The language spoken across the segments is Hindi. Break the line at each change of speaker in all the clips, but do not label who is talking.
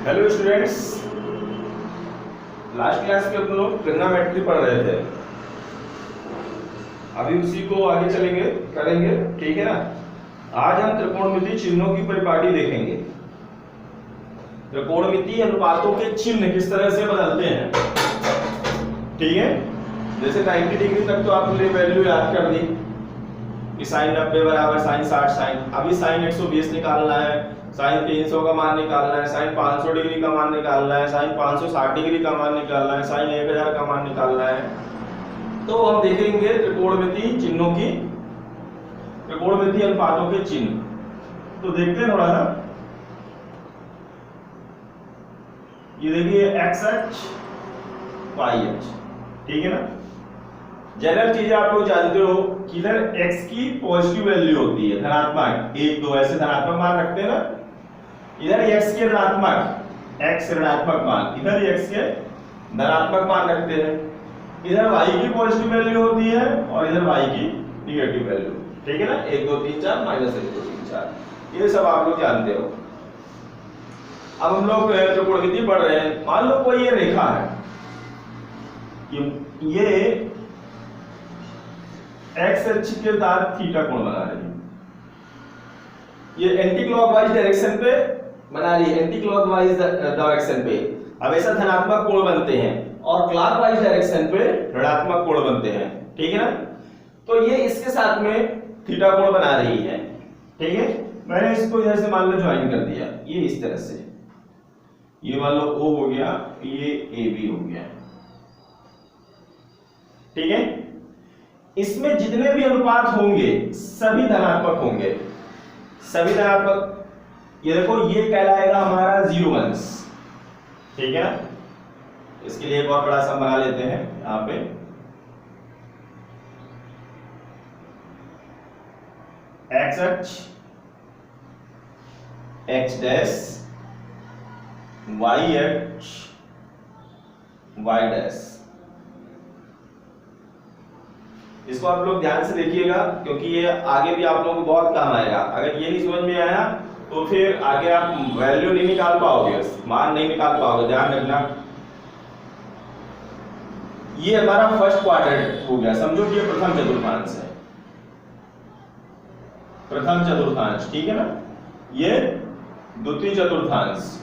हेलो स्टूडेंट्स, लास्ट क्लास में अपन लोग ट्रिग्नोमेट्री पढ़ रहे थे। अभी उसी को आगे चलेंगे करेंगे, ठीक है ना। आज हम त्रिकोणमितीय चिन्हों की परिपाटी देखेंगे। त्रिकोणमितीय अनुपातों के चिन्ह किस तरह से बदलते हैं, ठीक है। जैसे 90 डिग्री तक तो आपने वैल्यू याद कर दी कि साइन 90 बराबर साइन 60 साइन। अभी साइन 120 निकालना है, साइन 300 का मान निकालना है, साइन 500 डिग्री का मान निकालना है, साइन 560 डिग्री का मान निकालना है, साइन 1000 का मान निकालना है। तो हम देखेंगे त्रिकोणमितीय चिन्हों की, त्रिकोणमितीय अनुपातों के चिन्ह। तो देखते हैं थोड़ा सा। ये देखिए एक्स अक्ष वाई अक्ष, ठीक है ना। जनरल चीजें आप लोग जानते हो कि इधर x की पॉजिटिव वैल्यू होती है, धनात्मक 1 2 ऐसे धनात्मक मान रखते हैं ना। इधर x के ऋणात्मक, x ऋणात्मक मान, इधर x के धनात्मक मान रखते हैं। इधर y की पॉजिटिव वैल्यू होती है और इधर y की निगेटिव वैल्यू, ठीक है ना। 1 2 3 4 -1 2 3 4 ये सब आप लोग जानते हो। अब हम लोग त्रिकोणमिति पढ़ रहे हैं। मान लो कोई ये रेखा है, ये एक्स अक्ष के साथ थीटा कोण बना रही है। ये एंटी क्लॉकवाइज डायरेक्शन पे बना रही है, एंटी क्लॉकवाइज डायरेक्शन पे हमेशा धनात्मक कोण बनते हैं और क्लॉकवाइज डायरेक्शन पे ऋणात्मक कोण बनते हैं, ठीक है ना। तो ये इसके साथ में थीटा कोण बना रही है, ठीक है। मैंने इसको इधर से मान लो ज्वाइन कर दिया, ये इस तरह से, ये मान लो O हो गया, ये AB हो गया, ठीक है। इसमें जितने भी अनुपात होंगे सभी धनात्मक होंगे, सभी धनात्मक। ये देखो, ये कहलाएगा हमारा 0 अंश, ठीक है ना। इसके लिए एक और बड़ा सा बना लेते हैं यहां पे। एक्स अक्ष एक्स डैश, वाई अक्ष वाई डैश। इसको आप लोग ध्यान से देखिएगा क्योंकि ये आगे भी आप लोगों को बहुत काम आएगा। अगर ये नहीं समझ में आया तो फिर आगे आप वैल्यू नहीं निकाल पाओगे, मान नहीं निकाल पाओगे, ध्यान रखना। ये हमारा फर्स्ट क्वाड्रेंट हो गया, समझो कि ये प्रथम चतुर्थांश है, प्रथम चतुर्थांश, ठीक है ना। ये द्वितीय चतुर्थांश,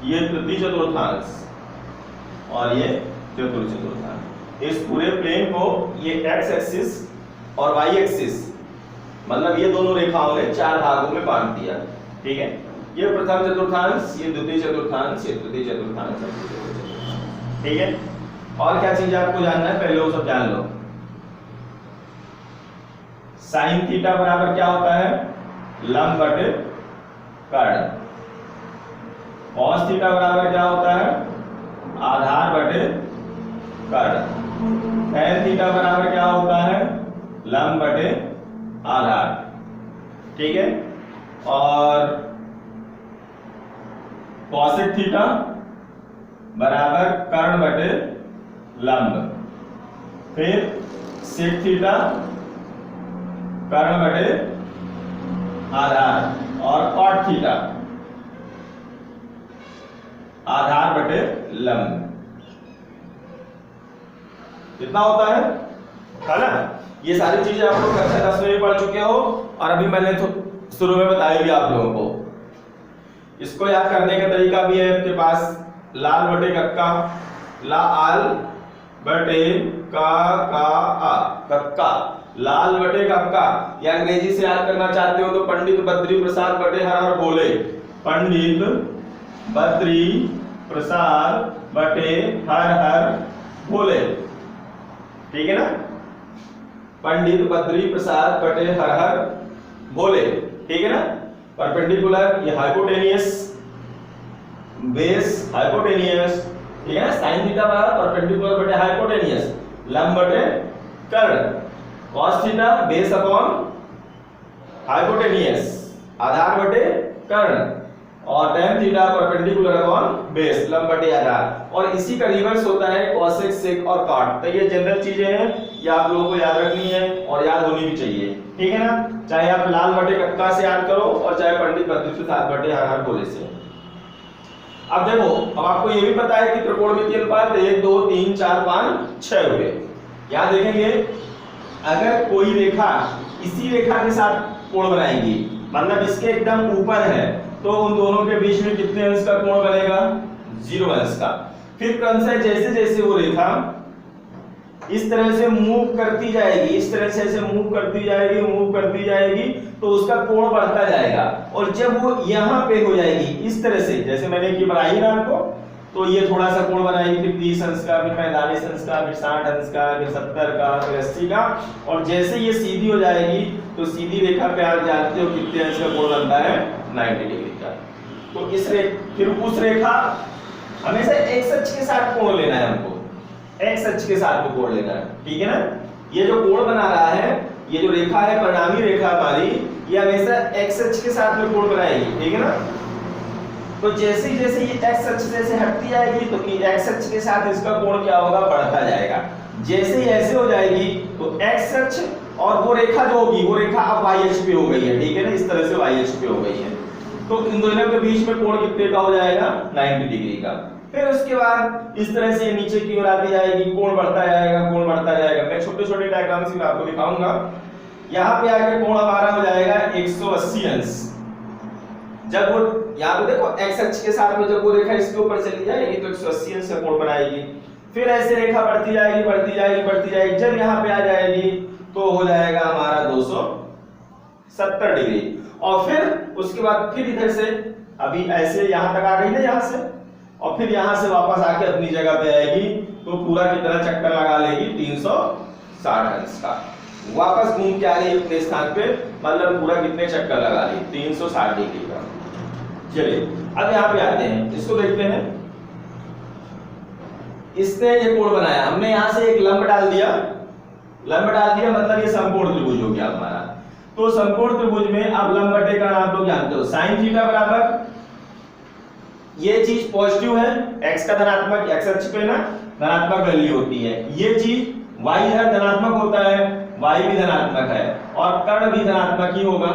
ये तृतीय चतुर्थांश और ये चतुर्थ चतुर्थांश। इस पूरे प्लेन को ये x एक्सिस और y एक्सिस, मतलब ये दोनों रेखाओं ने 4 भागों में बांट दिया, ठीक है। ये प्रथम चतुर्थांश, ये द्वितीय चतुर्थांश, ये तृतीय चतुर्थांश, ठीक है। और क्या चीज आपको जानना है, पहले वो सब जान लो। साइन थीटा बराबर क्या होता है, लंब बटे कर्ण। कॉस थीटा बराबर क्या होता है, आधार बटे कर्ण। tan थीटा बराबर क्या होता है, लंब बटे आधार, ठीक है। और cosec थीटा बराबर कर्ण बटे लंब। फिर sec थीटा कर्ण बटे आधार और cot थीटा आधार बटे लंब। कितना होता है ना। ये सारी चीजें आप लोग कक्षा 10 में पढ़ चुके हो और अभी मैंने तो शुरू में बताई भी आप लोगों को। इसको याद करने का तरीका भी है आपके पास, लाल बटे कक्का, लाल बटे का आ, कक्का, लाल बटे कक्का। या अंग्रेजी से याद करना चाहते हो तो पंडित बद्री प्रसाद बटे हर हर बोले, पंडित बद्री प्रसाद बटे हर हर बोले, ठीक है ना। पंडित बद्री प्रसाद बटे हर हर बोले, ठीक है ना। परपेंडिकुलर, ये हाइपोटेनियस, बेस हाइपोटेनियस, ठीक है ना। साइन थीटा बराबर परपेंडिकुलर बटे हाइपोटेनियस, लंब बटे कर्ण। Cos theta base upon hypotenuse, आधार बटे कर्ण। और tan theta perpendicular upon base, लंब बटे आधार। और इसी का रिवर्स होता है cosec, sec और cot। तो ये जनरल चीजें हैं, ये आप लोगों को याद रखनी है और याद होनी भी चाहिए, ठीक है ना। चाहे आप लाल बटे कक्का से याद करो और चाहे पंडित बद्री प्रसाद बटे हर हर बोले से, अब देखो, अब आपको ये भी पता है कि त्रिकोणमितीय अनुपात 1 2 3 4 5 6 हुए। यहां देखेंगे अगर कोई रेखा इसी रेखा के साथ कोण बनाएगी, मतलब इसके एकदम ऊपर है, तो उन दोनों के बीच में कितने अंश का कोण बनेगा? 0 अंश का। फिर क्रमशः जैसे जैसे वो रेखा इस तरह से मूव करती जाएगी, इस तरह से ऐसे मूव करती जाएगी, तो उसका कोण बढ़ता जाएगा। और जब वो यहाँ पे हो जाएगी इस तरह से, जैसे मैंने की बनाई ना आपको, तो ये थोड़ा सा कोण बनाएगी, फिर 30 अंश का, फिर 45 अंश का, फिर 60 अंश का, फिर 70 का, फिर 80 का। और जैसे ये सीधी हो जाएगी तो सीधी रेखा पे आप जानते हो कितने अंश का कोण बनता है? 90 डिग्री का। तो फिर उस रेखा हमेशा x अक्ष के साथ कोण लेना है हमको, x अक्ष के साथ में कोण लेना है, ठीक है ना। ये जो कोण बना रहा है, ये जो रेखा है परिणामी रेखा हमारी, ये हमेशा x अक्ष के साथ में कोण बनाएगी, ठीक है ना। तो जैसे जैसे ये x अक्ष से हटती जाएगी तो x अक्ष के साथ इसका कोण क्या होगा? बढ़ता जाएगा। जैसे ही ऐसे हो जाएगी तो x अक्ष और वो रेखा जो होगी, वो रेखा अब y अक्ष पे हो गई है, ठीक है ना, इस तरह से y अक्ष पे हो गई है। तो इन दोनों के बीच में कोण कितने का हो जाएगा? 90 डिग्री का। फिर उसके बाद इस तरह से नीचे की ओर आती जाएगी, कोण बढ़ता जाएगा। मैं छोटे छोटे डायग्राम से आपको दिखाऊंगा। यहाँ पे आके कोण हमारा हो जाएगा 180 अंश। जब वो यहाँ पे देखो x अक्ष के साथ में जब वो रेखा इसके ऊपर चली जाएगी तो 180 अंश का कोण बनाएगी। फिर ऐसे रेखा बढ़ती जाएगी, जब यहाँ पे आ जाएगी तो हो जाएगा हमारा 270 डिग्री। और फिर उसके बाद फिर इधर से अभी ऐसे यहाँ तक आ गई ना, यहाँ से, और फिर यहाँ से वापस आके अपनी जगह पे आएगी तो पूरा कितना चक्कर लगा लेगी? 360 अंश का। वापस घूम के आ गई अपने स्थान पे, मतलब पूरा कितने चक्कर लगा ली? 360 डिग्री का। चलिए अब यहाँ पे आते हैं, इसको देखते हैं। इसने ये कोण बनाया, हमने यहाँ से एक लंब डाल दिया, मतलब ये समकोण त्रिभुज हो गया हमारा। तो समकोण त्रिभुज में अब लंब बटे का आप लोग जानते हो, साइन थीटा बराबर, ये चीज पॉजिटिव है, x का धनात्मक, x अक्ष पे ना धनात्मक वैल्यू होती है। ये चीज y है, धनात्मक होता है, y भी धनात्मक है, और कर्ण भी धनात्मक ही होगा,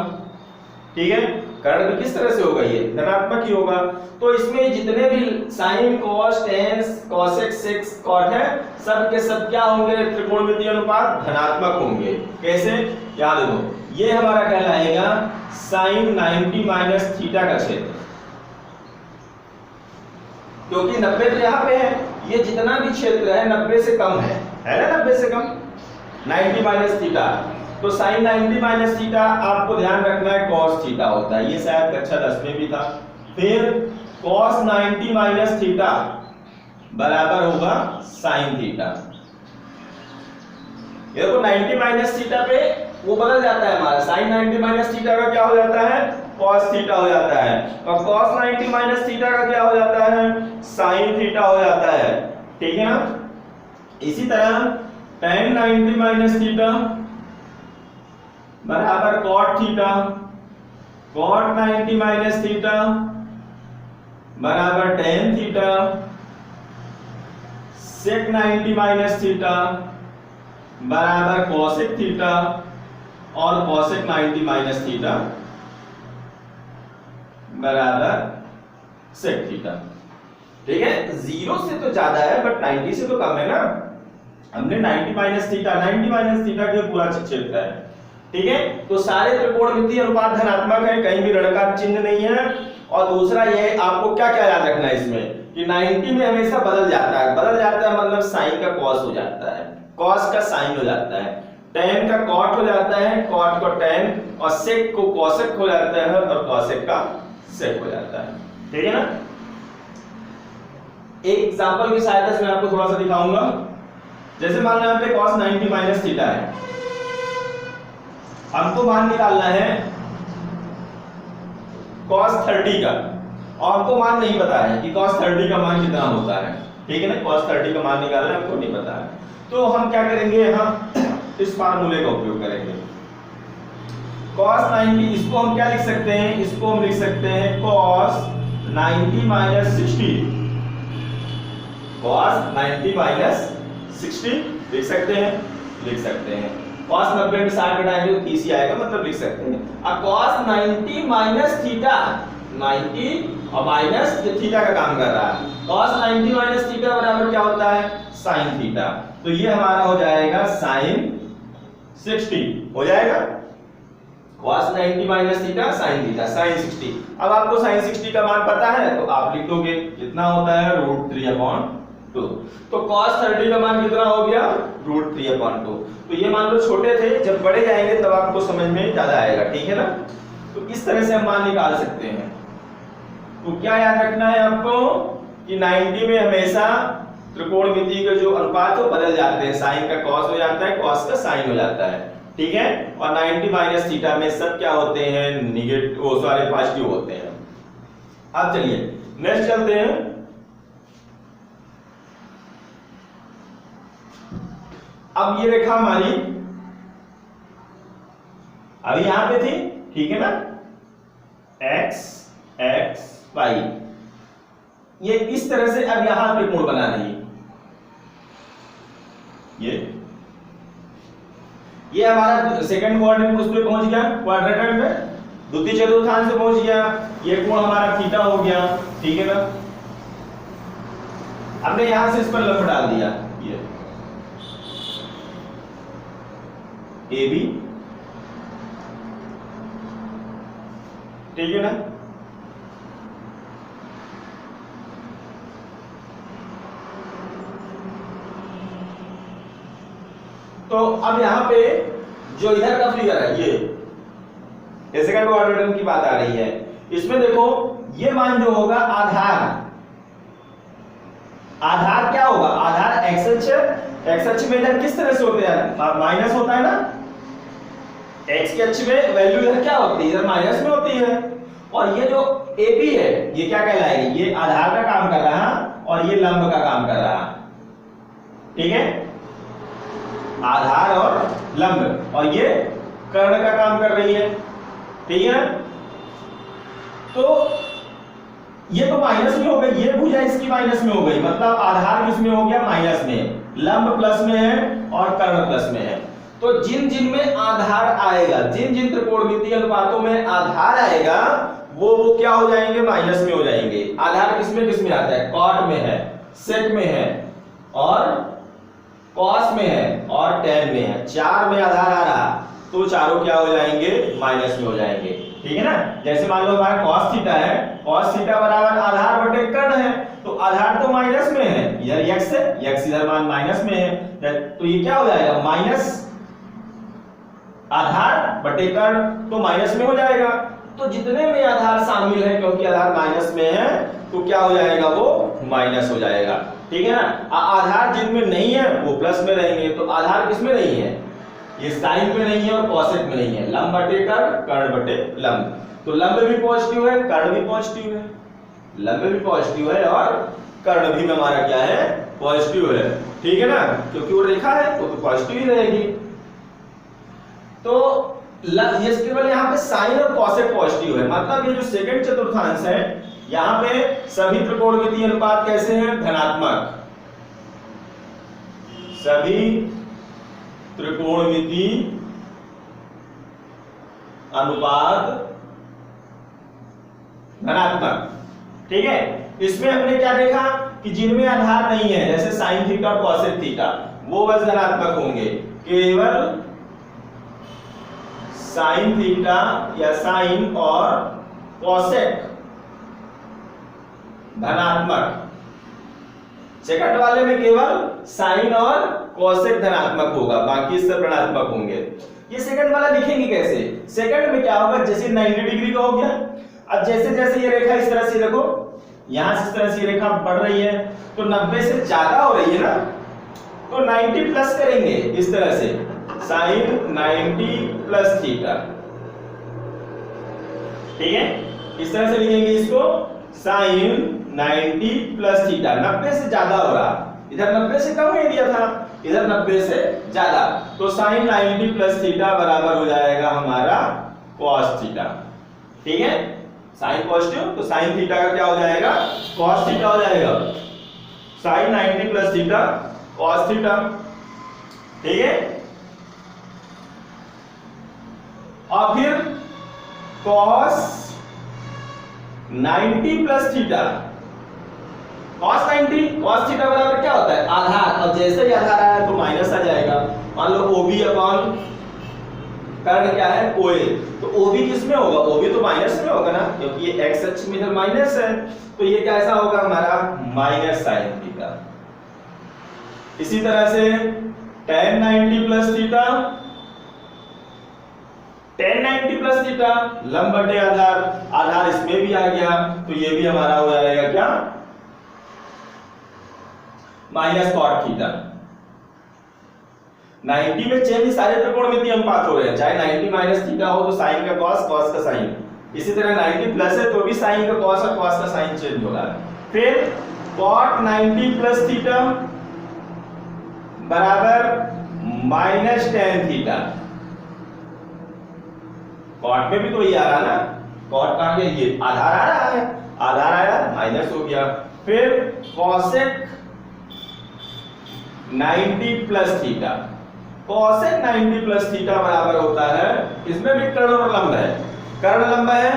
ठीक है। कर्ण भी किस तरह से होगा? ये धनात्मक ही होगा। तो इसमें जितने भी साइन, कॉस, टेन, कोसेक, सेक, कॉट है, सब के सब क्या होंगे? त्रिकोणमितीय अनुपात धनात्मक होंगे। कैसे? याद रखो, ये हमारा कहलाएगा साइन 90 माइनस थीटा का क्षेत्र, क्योंकि 90 तो यहाँ पे है, ये जितना भी क्षेत्र है 90 से कम है ना, 90 से कम, 90 माइनस थीटा। तो साइन 90 माइनस थीटा आपको ध्यान रखना है कॉस थीटा होता है, ये शायद कक्षा 10 में भी था। फिर कॉस 90 माइनस थीटा बराबर होगा साइन थीटा। ये देखो 90 माइनस थीटा पे वो बदल जाता है हमारा, साइन 90 माइनस थीटा का क्या हो जाता है? cos थीटा हो जाता है, और cos 90 माइनस थीटा का क्या हो जाता है? sin थीटा हो जाता है, ठीक है ना। इसी तरह tan 90 माइनस थीटा बराबर cot theta, cot 90 minus theta बराबर tan theta, sec 90 minus theta बराबर cosec थीटा, और cosec 90 माइनस थीटा बराबर sec थीटा, ठीक है। 0 से तो ज्यादा है बट 90 से तो कम है ना। हमने 90 माइनस थीटा के पूरा क्षेत्र है, ठीक है। तो सारे त्रिकोणमितीय अनुपात धनात्मक है, कहीं भी ऋण का चिन्ह नहीं है। और दूसरा ये आपको क्या क्या याद रखना है इसमें कि 90 में हमेशा बदल जाता है मतलब साइन का कॉस हो जाता है, कॉस का साइन हो जाता है, tan का cot हो जाता है, cot को tan, और sec को cosec हो जाता है, और cosec का sec हो जाता है, ठीक है ना। एक एग्जांपल की सहायता से मैं आपको थोड़ा सा दिखाऊंगा। जैसे मान लो यहाँ पे cos 90 माइनस थीटा है, हमको मान निकालना है cos 30 का, और हमको मान नहीं पता है कि cos 30 का मान कितना होता है, ठीक है ना। cos 30 का मान निकालना है, हमको नहीं पता है। तो हम क्या करेंगे, हम इस फार्मूले का उपयोग करेंगे। cos 90, इसको हम क्या लिख सकते हैं? इसको हम लिख सकते हैं cos 90 माइनस 60, cos 90 माइनस 60 लिख सकते हैं। cos 90 में 60 घटाएंगे तो 30 ही आएगा, मतलब लिख सकते हैं। अब cos 90 माइनस थीटा, 90 और माइनस ये थीटा का काम कर रहा है। cos 90 माइनस थीटा बराबर क्या होता है? sin theta. तो ये हमारा हो जाएगा sin 60 हो जाएगा। cos 90 minus theta sin theta sin 60। अब आपको sin 60 का मान पता है तो आप लिख दोगे कितना होता है √3/2। तो cos 30 का मान कितना हो गया? √3/2। तो ये मान लो छोटे थे, जब बड़े जाएंगे तब आपको समझ में ज्यादा आएगा, ठीक है ना। तो इस तरह से हम मान निकाल सकते हैं। तो क्या याद रखना है आपको कि 90 में हमेशा त्रिकोणमिति के जो अनुपात हो बदल जाते हैं, साइन का cos हो जाता है, cos का sin हो जाता है, ठीक है। और 90 माइनस थीटा में सब क्या होते हैं? नेगेटिव, वो सारे पॉजिटिव होते हैं। अब चलिए नेक्स्ट चलते हैं। अब ये रेखा हमारी अभी यहां पे थी, ठीक है ना, x x y, ये इस तरह से अब यहां त्रिकोण बना रही है। ये हमारा सेकंड कोऑर्डिनेट उस पे पहुंच गया, क्वाड्रेंट में द्वितीय चतुर्थांश से पहुंच गया। ये कोण हमारा थीटा हो गया, ठीक है ना। हमने यहां से इस पर लंब डाल दिया, ये ए बी, ठीक है ना। तो अब यहां पे जो इधर का फिगर है, ये सेकंड क्वाड्रेंट की बात आ रही है। इसमें देखो ये मान जो होगा आधार क्या होगा? आधार एक्स अक्ष में इधर किस तरह से होते हैं? माइनस होता है ना। एक्स के अक्ष में वैल्यू इधर क्या होती है? इधर माइनस में होती है। और ये जो ए बी है ये क्या कहलाएगी? ये आधार का काम कर रहा है और ये लंब का काम कर रहा है, ठीक है। आधार और लंब, और ये कर्ण का काम कर रही है, ठीक है। तो ये तो माइनस में हो गई, ये भुजा इसकी माइनस में हो गई, मतलब आधार किस में हो गया? माइनस में, लंब प्लस में है और कर्ण प्लस में है। तो जिन जिन में आधार आएगा, जिन जिन त्रिकोणमितीय अनुपातों में आधार आएगा वो क्या हो जाएंगे? माइनस में हो जाएंगे। आधार किसमें आता है? कॉट में है, सेक में है और कॉस में है और टेन में है। चार में आधार आ रहा तो चारों क्या हो जाएंगे? माइनस में हो जाएंगे, ठीक है ना। जैसे मान लो हमारा cos थीटा है, cos थीटा बराबर आधार बटे कर्ण है, तो आधार तो माइनस में है, इधर x है, x इधर मान माइनस में है, तो ये क्या हो जाएगा? माइनस आधार बटे कर्ण, तो माइनस में हो जाएगा। तो जितने में आधार शामिल है, क्योंकि आधार माइनस में है तो क्या हो जाएगा? वो माइनस हो जाएगा, ठीक है ना। आधार जिनमें नहीं है वो प्लस में रहेंगे। तो आधार किसमें नहीं है? ये साइन में नहीं है और कॉसेक में नहीं है, लंब बटे कर्ण, कर्ण बटे लंब। तो लंब भी पॉजिटिव है, कर्ण भी पॉजिटिव है, लंब भी पॉजिटिव है और कर्ण भी हमारा क्या है? पॉजिटिव है, ठीक है ना, क्योंकि वो रेखा है तो पॉजिटिव ही रहेगी। तो ये केवल यहाँ पे साइन और कॉसेक पॉजिटिव है, मतलब ये जो सेकंड चतुर्थांश है यहाँ पे सभी त्रिकोणमितीय अनुपात कैसे हैं? धनात्मक। सभी त्रिकोणमितीय अनुपात धनात्मक, ठीक है। इसमें हमने क्या देखा कि जिनमें आधार नहीं है, जैसे साइन थीटा और कॉसेक थीटा, वो बस धनात्मक होंगे। केवल साइन थीटा या साइन और कॉसेक धनात्मक। सेकंड वाले में केवल साइन और कॉसेक धनात्मक होगा, बाकी सब ऋणात्मक होंगे। ये सेकंड वाला लिखेंगे कैसे? सेकंड में क्या होगा? जैसे 90 डिग्री का हो गया, अब जैसे जैसे ये रेखा इस तरह से देखो, यहां से इस तरह से ये रेखा बढ़ रही है तो 90 से ज्यादा हो रही है ना, तो 90 प्लस करेंगे इस तरह से, साइन 90 प्लस थीटा, ठीक है। इस तरह से लिखेंगे इसको, साइन 90 प्लस थीटा। 90 से ज्यादा हो रहा, इधर 90 से कम नहीं दिया था, इधर 90 से ज्यादा, तो साइन 90 प्लस थीटा बराबर हो जाएगा हमारा cos थीटा, ठीक है। साइन पॉजिटिव तो साइन थीटा का क्या हो जाएगा? cos थीटा हो जाएगा। Sine 90 plus theta cos theta, ठीक है। और फिर cos 90 plus theta cos 90 cos theta बराबर क्या होता है आधार, और जैसे ही आधार आया तो माइनस आ जाएगा। मान लो OB अपॉन कर्ण क्या है OA, तो OB किस में होगा, OB तो माइनस में होगा ना, क्योंकि ये x अक्ष में इधर माइनस है, तो ये कैसा होगा हमारा माइनस साइन थीटा। इसी तरह से tan 90 plus theta, tan 90 plus theta लंब बटे आधार, आधार इसमें भी आ गया तो ये भी हमारा हो जाएगा क्या माइनस cot थीटा। 90 में चेंज सारे त्रिकोणमितीय अनुपात हो रहे हैं, चाहे 90 माइनस थीटा हो तो साइन का cos cos का साइन, इसी तरह 90 प्लस है तो भी साइन का cos और cos का साइन चेंज हो रहा है। फिर cot 90 प्लस थीटा बराबर माइनस tan थीटा, cot में भी तो ये आ रहा ना, cot कहां गया, ये आधार आ रहा है, आधार आया माइनस हो गया। फिर cosec 90 plus theta, cosec 90 plus theta बराबर होता है, इसमें भी कर्ण और लंब है, कर्ण लंब है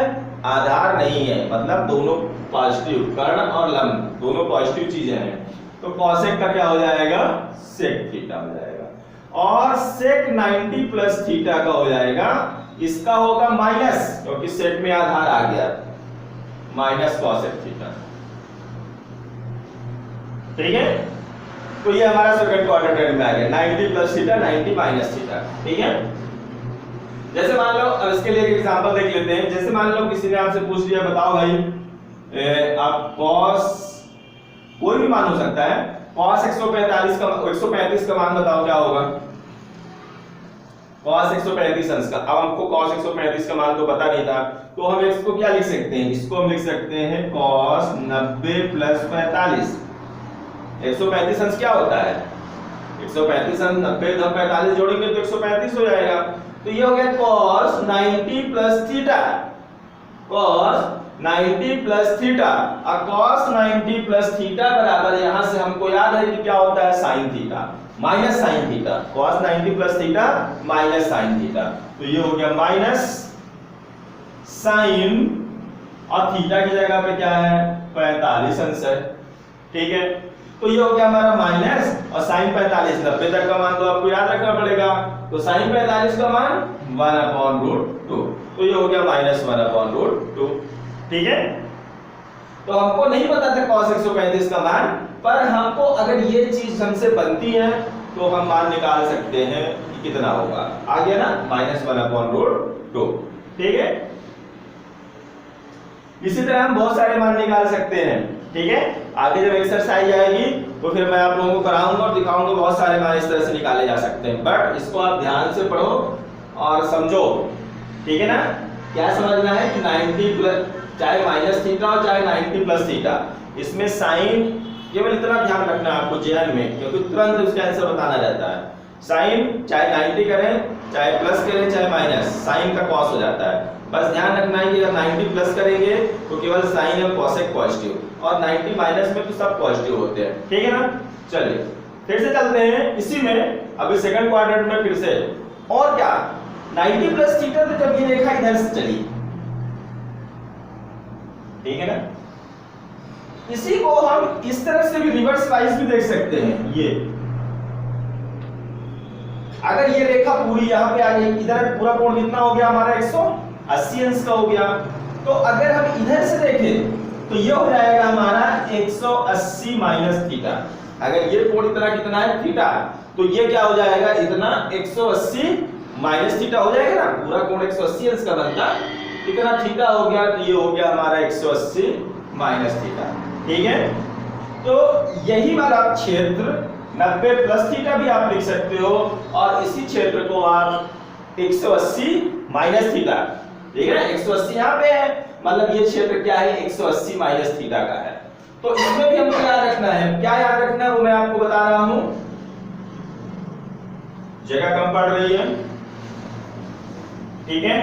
आधार नहीं है, मतलब दोनों पॉजिटिव, कर्ण और लंब दोनों पॉजिटिव चीजें हैं, तो cosec का क्या हो जाएगा sec थीटा हो जाएगा, और sec 90 प्लस थीटा का हो जाएगा, इसका होगा माइनस, क्योंकि सेट में आधार आ गया, माइनस cosec थीटा। ठीक है, तो ये हमारा सेकंड क्वाड्रेंट में आ गया 90 प्लस थीटा 90 माइनस थीटा। ठीक है, जैसे मान लो, अब इसके लिए एक एग्जांपल देख लेते हैं। जैसे मान लो किसी ने आपसे पूछ लिया, बताओ भाई आप cos कोई भी मान हो सकता है, cos 135 का मान बताओ क्या होगा, cos 135 अंश का। अब हमको cos 135 का मान तो पता नहीं था, तो हम इसको क्या लिख सकते हैं, इसको हम लिख सकते हैं cos 90 प्लस 45। 135 अंश क्या होता है, 135 अंश 90 धन 45 जोड़ेंगे तो 135 हो जाएगा, तो ये हो गया cos 90 plus theta, cos 90 plus theta, और cos 90 प्लस थीटा बराबर यहां से हमको याद है कि क्या होता है sin theta minus sin theta, cos 90 plus theta minus sin theta, तो ये हो गया माइनस sin, और थीटा की जगह पे क्या है 45 अंश है। ठीक है, तो ये हो गया हमारा माइनस, और sin 45 90 तक का मान तो आपको याद रखना पड़ेगा, तो sin 45 का मान 1/√2, तो ये हो गया माइनस 1/√2। ठीक है, तो हमको नहीं पता था cos 135 का मान, पर हमको अगर ये चीज हमसे बनती है तो हम मान निकाल सकते हैं कि कितना होगा, आ गया ना माइनस 1/√2। ठीक है, इसी तरह हम बहुत सारे मान निकाल सकते हैं। ठीक है, आगे जब एक्सरसाइज आएगी तो फिर मैं आप लोगों को कराऊंगा और दिखाऊंगा, बहुत सारे मान इस तरह से निकाले जा सकते हैं, बट इसको आप ध्यान से पढ़ो और समझो। ठीक है ना, क्या समझना है कि 90 प्लस चाहे माइनस थीटा और चाहे 90 प्लस थीटा, इसमें साइन केवल इतना ध्यान रखना है आपको जेएन में, क्योंकि तुरंत उसका आंसर बताना रहता है। साइन चाहे 90 करें चाहे प्लस करें चाहे माइनस, साइन का कॉस हो जाता है। बस ध्यान रखना है कि अगर 90 प्लस करेंगे तो केवल साइन और कॉसेक पॉजिटिव, और 90 माइनस में तो सब पॉजिटिव होते हैं। ठीक है ना, चलिए फिर से चलते हैं इसी में, अभी सेकंड क्वाड्रेंट में फिर से, और क्या 90 प्लस थीटा, तो जब ये रेखा इधर से चली, ठीक है ना, इसी को हम इस तरह से भी रिवर्स वाइज भी देख सकते हैं। ये अगर ये रेखा पूरी यहाँ पे आ गई, इधर पूरा कोण कितना हो गया हमारा 180 अंश का हो गया, तो अगर हम इधर से देखें तो ये हो जाएगा हमारा 180 माइनस थीटा। अगर ये कोण इतना कितना है थीटा, तो ये क्या हो जाएगा इतना 180 माइनस थीटा हो जाएगा ना, पूरा कोण 180 अंश का बनता, इतना थीटा हो गया, तो ये हो गया हमारा 180 माइनस थीटा। ठीक है, तो यही वाला क्षेत्र 90 प्लस थीटा भी आप लिख सकते हो, और इसी क्षेत्र को आप 180 माइनस थीटा, ठीक है ना, 180 यहाँ पे है, मतलब ये क्षेत्र क्या है 180 माइनस थीटा का है। तो इसमें भी हमको याद रखना है, क्या याद रखना है वो मैं आपको बता रहा हूं, जगह कम पड़ रही है। ठीक है,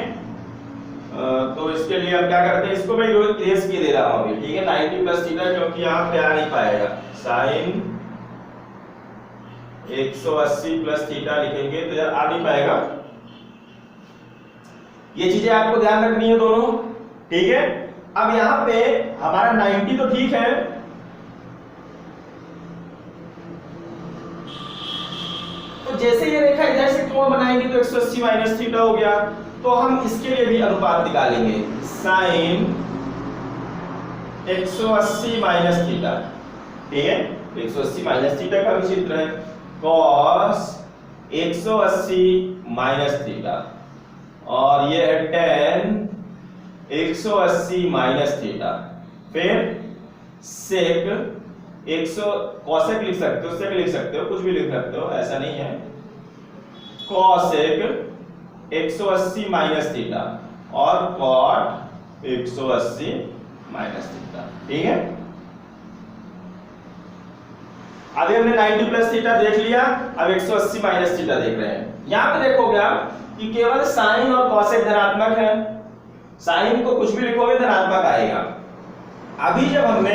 तो इसके लिए हम क्या करते हैं, इसको मैं रेस की दे रहा हूं अभी। ठीक है, 90 प्लस थीटा, क्योंकि यहां पे आ नहीं पाएगा, साइन 180 प्लस थीटा लिखेंगे तो यार आ नहीं पाएगा। ये चीजें आपको ध्यान रखनी है दोनों। ठीक है, अब यहाँ पे हमारा 90 तो ठीक है, तो जैसे ये रेखा इधर से कोण बनाएंगे तो 180 माइनस थीटा हो गया। तो हम इसके लिए भी अनुपात निकालेंगे, साइन 180 माइनस थीटा, ठीक है, 180 माइनस थीटा का विचित्र है, कॉस 180 माइनस थीटा, और ये है tan 180 माइनस थीटा, फिर सेक 100 कॉसेक लिख सकते हो, सेक लिख सकते हो, कुछ भी लिख सकते हो, ऐसा नहीं है, कॉसेक 180 माइनस थीटा और कॉट 180 माइनस थीटा, ठीक है। अभी हमने 90 प्लस थीटा देख लिया, अब 180 माइनस थीटा देख रहे हैं। यहां पे देखोगे आप कि केवल साइन और कॉसेक धनात्मक है, साइन को कुछ भी लिखोगे धनात्मक आएगा। अभी जब हमने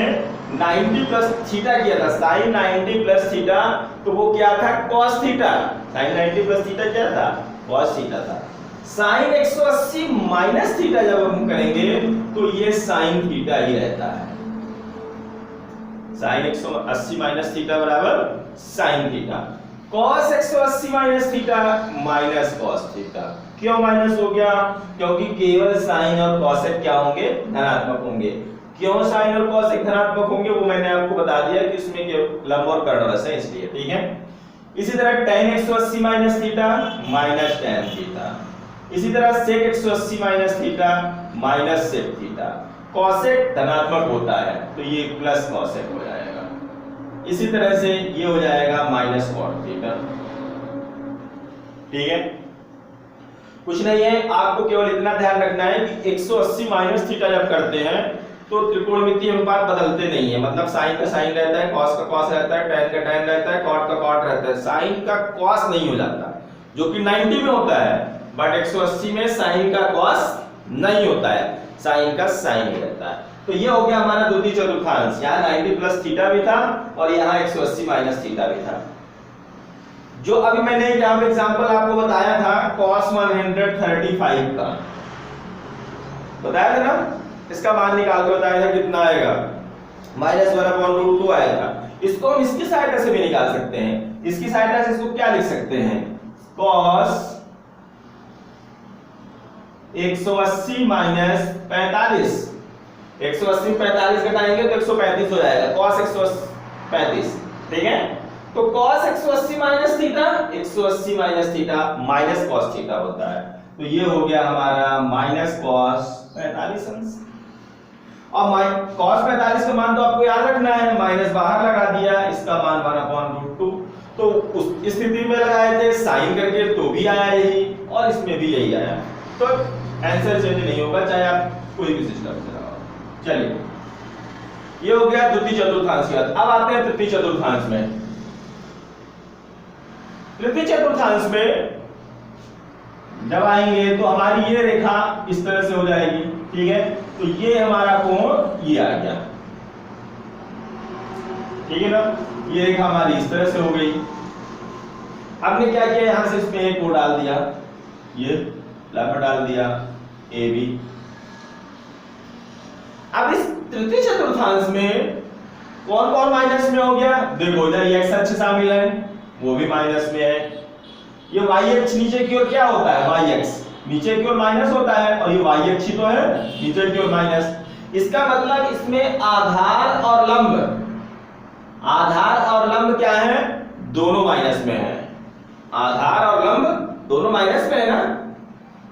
90 प्लस थीटा किया था, साइन 90 प्लस थीटा, तो वो क्या था, cos theta, sine 90 plus theta क्या था, कॉस थीटा था। साइन 180 माइनस थीटा जब हम करेंगे तो ये साइन थीटा ही रहता है, साइन 180 माइनस थीटा बराबर sine theta. Cos 180 minus theta minus cos theta. क्यों माइनस हो गया, क्योंकि केवल साइन और कॉसेक क्या होंगे, धनात्मक होंगे। क्यों साइन और कॉसेक धनात्मक होंगे वो मैंने आपको बता दिया कि इसमें लंब और कर्ण रस है, इसलिए, ठीक है। इसी तरह tan 180 minus theta minus tan theta, इसी तरह sec 180 minus theta minus sec theta. Cosec धनात्मक होता है तो ये प्लस कॉसेक हो जाएगा, इसी तरह से ये हो जाएगा माइनस कॉट थीटा, ठीक है। कुछ नहीं है, आपको केवल इतना ध्यान रखना है कि 180 माइनस थीटा जब करते हैं तो त्रिकोणमितीय अनुपात बदलते नहीं है, मतलब साइन का साइन रहता है, कॉस का कॉस रहता है, tan का tan रहता है, कॉट का कॉट रहता है, साइन का कॉस नहीं हो जाता, जो कि 90 में होता है, बट 180 में साइन का कॉस नहीं होता है, साइन का साइन ही रहता है। तो ये हो गया हमारा द्वितीय चतुर्थांश, यहाँ 90 प्लस थीटा भी था और यहाँ 180 माइनस थीटा भी था। जो अभी मैंने यहाँ पे एग्जांपल आपको बताया था cos 135 का, बताया था ना, इसका मान निकाल के बताया था कितना आएगा, -1/√2 आएगा। इसको हम इसकी सहायता से भी निकाल सकते हैं, इसकी सहायता से इसको क्या लिख सकते हैं, cos 180 माइनस 45, 180 45 घटाएंगे तो 135 हो जाएगा, cos 135, ठीक है। तो cos 180 minus theta, 180 minus theta minus cos theta होता है, तो ये हो गया हमारा माइनस cos 45 अंश। और cos 45 का मान तो आपको याद रखना है, माइनस बाहर लगा दिया, इसका मान 1/√2, तो उस स्थिति में लगाए थे साइन करके तो भी आया यही, और इसमें भी यही आया, तो आंसर चेंज नहीं होगा चाहे आप कोई भी सिस्टम से लगाओ। चलिए, ये हो गया द्वितीय चतुर्थांश की बात। अब आते हैं तृतीय चतुर्थांश में। तृतीय चतुर्थांश में जब आएंगे तो हमारी ये रेखा इस तरह से हो जाएगी, ठीक है, तो ये हमारा कोण ये आ गया, ठीक है ना, ये रेखा हमारी इस तरह से हो गई। हमने क्या किया, यहां से इसमें एक कोण डाल दिया, ये लंब डाल दिया AB। अब इस तृतीय चतुर्थांश में कौन कौन माइनस में हो गया, देखो इधर x अक्ष शामिल है, वो भी माइनस में है। ये y अक्ष नीचे की ओर क्या होता है, y अक्ष नीचे की ओर माइनस होता है, और ये y अक्ष तो है नीचे की ओर माइनस। इसका मतलब इसमें आधार और लंब क्या है, दोनों माइनस में है, आधार और लंब दोनों माइनस में है ना।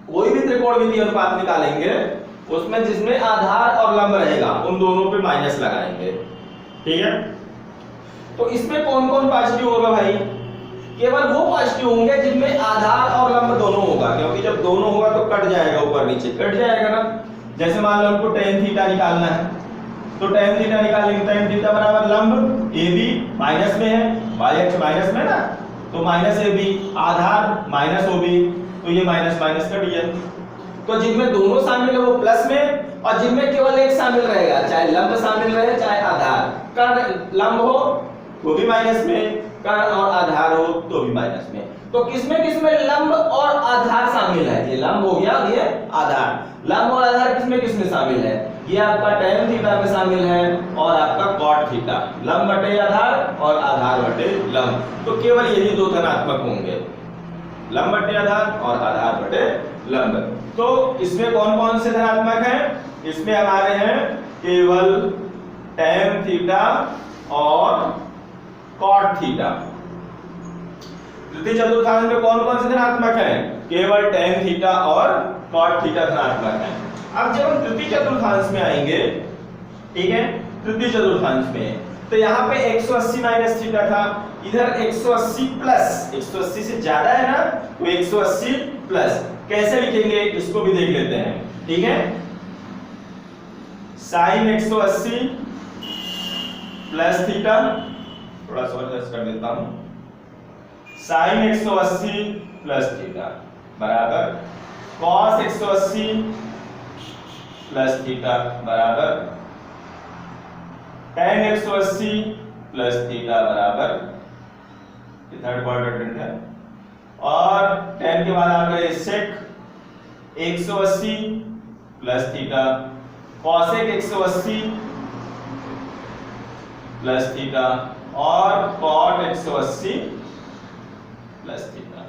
कोई भी त्रिकोणमितीय अनुपात निकालेंगे उसमें जिसमें आधार और लंब रहेगा उन दोनों पे माइनस लगाएंगे, ठीक है। तो इसमें कौन कौन पॉजिटिव होगा भाई, केवल वो पॉजिटिव होंगे जिनमें आधार और लंब दोनों होगा, क्योंकि जब दोनों होगा तो कट जाएगा, ऊपर नीचे कट जाएगा ना। जैसे मान लो हमको tan थीटा निकालना है, तो tan थीटा निकालेंगे, tan थीटा बराबर लंब AB माइनस में है, y अक्ष माइनस में ना, तो माइनस AB, आधार माइनस OB, तो ये माइनस माइनस कट गया। तो जिनमें दोनों शामिल है वो प्लस में, और जिनमें केवल एक शामिल रहेगा, चाहे लंब शामिल रहे चाहे आधार, कर्ण लंब हो वो भी माइनस में, कर्ण और आधार हो तो भी माइनस में। तो किसमें लंब और आधार शामिल है, ये लंब हो गया, ये आधार। लंब और आधार किसमें शामिल है, ये आपका tan थीटा में शामिल है और आपका cot थीटा, लंब बटे आधार और आधार बटे लंब। तो केवल यही दो धनात्मक होंगे, लंब बटे आधार और आधार बटे लंब। तो इसमें कौन कौन से धनात्मक हैं? इसमें हमारे हैं केवल tan थीटा और cot थीटा। तृतीय चतुर्थांश में कौन कौन से धनात्मक हैं? केवल tan थीटा और cot थीटा धनात्मक हैं। अब जब हम तृतीय चतुर्थांश में आएंगे, ठीक है, तृतीय चतुर्थांश में, तो यहाँ पे 180 माइनस थीटा था, इधर 180 प्लस, 180 से ज्यादा है ना, तो 180 प्लस कैसे लिखेंगे इसको भी देख लेते हैं, ठीक है। साइन 180 प्लस थीटा, थोड़ा सा और कर देता हूं, साइन 180 प्लस थीटा बराबर कॉस 180 प्लस थीटा बराबर tan 180 प्लस थीटा बराबर, ये थर्ड क्वाड्रेंट है, और tan के बाद आ गए sec 180 plus theta, cosec 180 plus theta और cot 180 plus theta.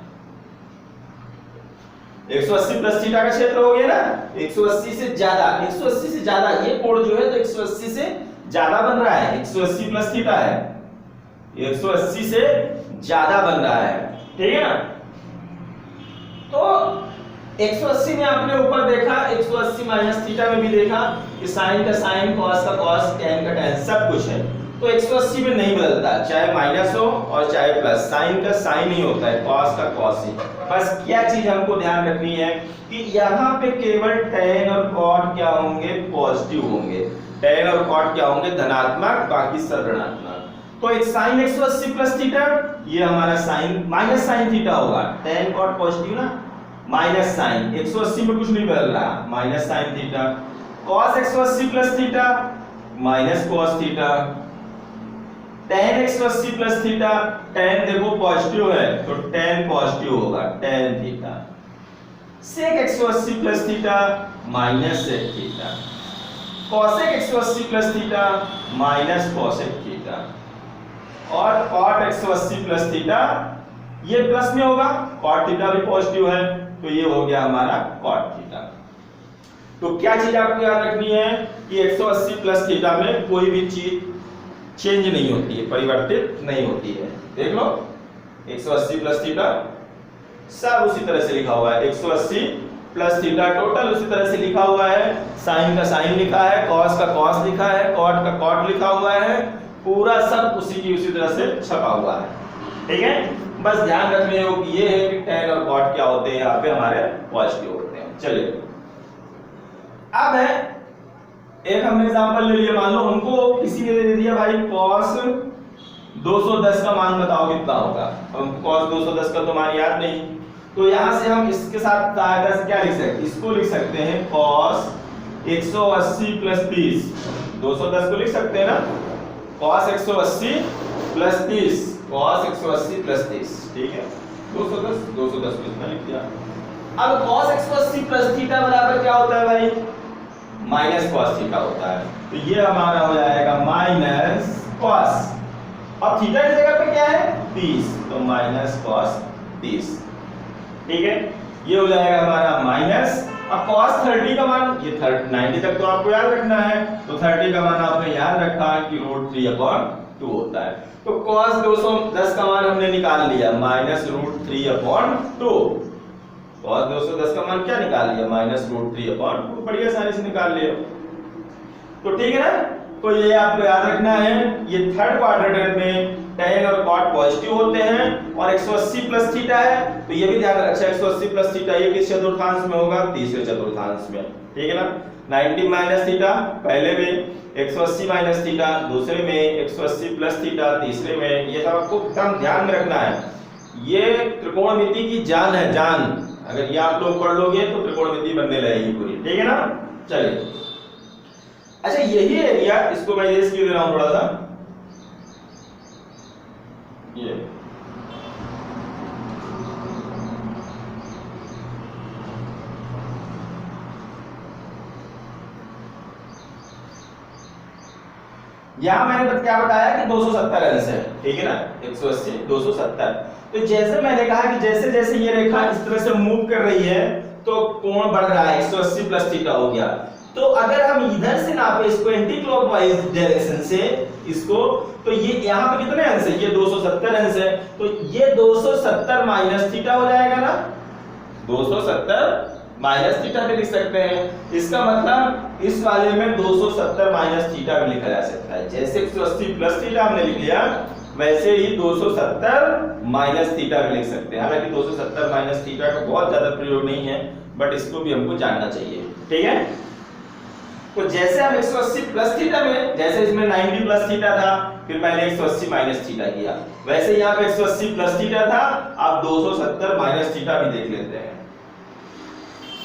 180 plus theta का क्षेत्र हो गया ना, 180 से ज्यादा, 180 से ज्यादा, ये कोण जो है तो 180 से ज्यादा बन रहा है, 180 प्लस थीटा है, 180 से ज्यादा बन रहा है, ठीक है ना। तो 180 में आपने ऊपर देखा, 180 माइनस थीटा में भी देखा कि साइन का साइन, कॉस का कॉस, tan का tan सब कुछ है। तो 180 में नहीं बदलता, चाहे माइनस हो और चाहे प्लस, साइन का साइन ही होता है, कॉस का कॉस ही। बस क्या चीज हमको ध्यान रखनी है कि यहाँ पे केवल tan और cot क्या होंगे? पॉजिटिव होंगे। tan और cot क्या होंगे? धनात्मक, बाकी सब ऋणात्मक। तो एक साइन 180 प्लस थीटा, ये हमारा साइन माइनस साइन थीटा होगा, tan cot पॉजिटिव ना, माइनस साइन 180 में कुछ नहीं बदल रहा, minus sine theta, cos 180 plus theta minus cos theta, tan 180 plus theta, tan देखो पॉजिटिव है तो tan पॉजिटिव होगा, tan theta, sec 180 plus theta minus sec theta, cosec 180 plus theta minus cosec theta, और cot 180 प्लस थीटा, ये प्लस में होगा, cot थीटा भी पॉजिटिव है, तो ये हो गया हमारा cot थीटा। तो क्या चीज आपको याद रखनी है कि 180 प्लस थीटा में कोई भी चीज चेंज नहीं होती है, परिवर्तित नहीं होती है। देख लो 180 प्लस थीटा सब उसी तरह से लिखा हुआ है, 180 प्लस थीटा टोटल उसी तरह से लिखा हुआ है, साइन का साइन लिखा है, कॉस का कॉस लिखा है, कॉट का कॉट लिखा हुआ है, पूरा सब उसी की उसी तरह से छपा हुआ है, ठीक है। बस ध्यान रखने हो कि ये है कि tan और cot क्या होते हैं, यहाँ पे हमारे पॉजिटिव होते हैं। चलिए अब है एक हमने एग्जांपल ले लिया, मान लो हमको किसी ने दे दिया भाई cos 210 का मान बताओ कितना होगा, हम cos 210 का तो मान याद नहीं, तो यहां से हम इसके साथ सहायता से क्या लिख सकते हैं, इसको लिख सकते हैं cos 180 प्लस 30, 210 को लिख सकते हैं ना, cos 180 प्लस 30, cos 180 प्लस 30, ठीक है, 210 210 को इतना लिख दिया। अब cos 180 प्लस थीटा बराबर क्या होता है भाई? माइनस cos थीटा होता है, तो ये हमारा हो जाएगा माइनस cos, अब थीटा की जगह पे क्या है 30, तो माइनस cos 30, ठीक है, ये हो जाएगा हमारा माइनस। अब cos 30 का मान, ये 90 तक तो आपको याद रखना है, तो 30 का मान आपने याद रखा कि √3/2 होता है, तो cos 210 का मान हमने निकाल लिया माइनस √3/2, cos 210 का मान क्या निकाल लिया? माइनस √3/2, बढ़िया सारी से निकाल लिया, तो ठीक है ना। तो ये आपको याद रखना है, ये थर्ड क्वाड्रेंट में tan और cot पॉजिटिव होते हैं और 180 प्लस थीटा है, तो ये भी ध्यान रखना, 180 प्लस थीटा ये किस चतुर्थांश में होगा? तीसरे चतुर्थांश में, ठीक है ना। 90 माइनस थीटा पहले में, 180 माइनस थीटा दूसरे में, 180 प्लस थीटा तीसरे में, ये सब आपको एकदम ध्यान में रखना है, ये त्रिकोणमिति की जान है, जान, अगर ये आप लोग पढ़ लोगे तो त्रिकोणमिति बनने लगेगी पूरी, ठीक है ना। चलिए अच्छा, यही एरिया, इसको मैं इरेज कर दे रहा हूं थोड़ा सा, ये यहाँ मैंने क्या बताया कि 270 अंश है, ठीक है ना, 180 270। तो जैसे मैंने कहा कि जैसे जैसे ये रेखा इस तरह से मूव कर रही है तो कोण बढ़ रहा है, 180 प्लस थीटा हो गया। तो अगर हम इधर से नापे इसको एंटी क्लॉकवाइज डायरेक्शन से इसको, तो ये यहाँ पे कितने अंश है, ये 270 अंश है, तो ये 270 माइनस थीटा हो जाएगा ना, 270 माइनस थीटा भी लिख सकते हैं। इसका मतलब इस वाले में 270 माइनस थीटा भी लिखा जा सकता है। जैसे 180 प्लस थीटा हमने लिख लिया वैसे ही 270 माइनस थीटा भी लिख सकते हैं। हालांकि 270 माइनस थीटा का बहुत ज्यादा प्रयोग नहीं है, बट इसको भी हमको जानना चाहिए, ठीक है। तो जैसे हम 180 प्लस थीटा में, जैसे इसमें 90 प्लस थीटा था, फिर मैंने 180 माइनस थीटा किया, वैसे यहाँ पे 180 प्लस थीटा था, अब 270 माइनस थीटा भी देख लेते हैं।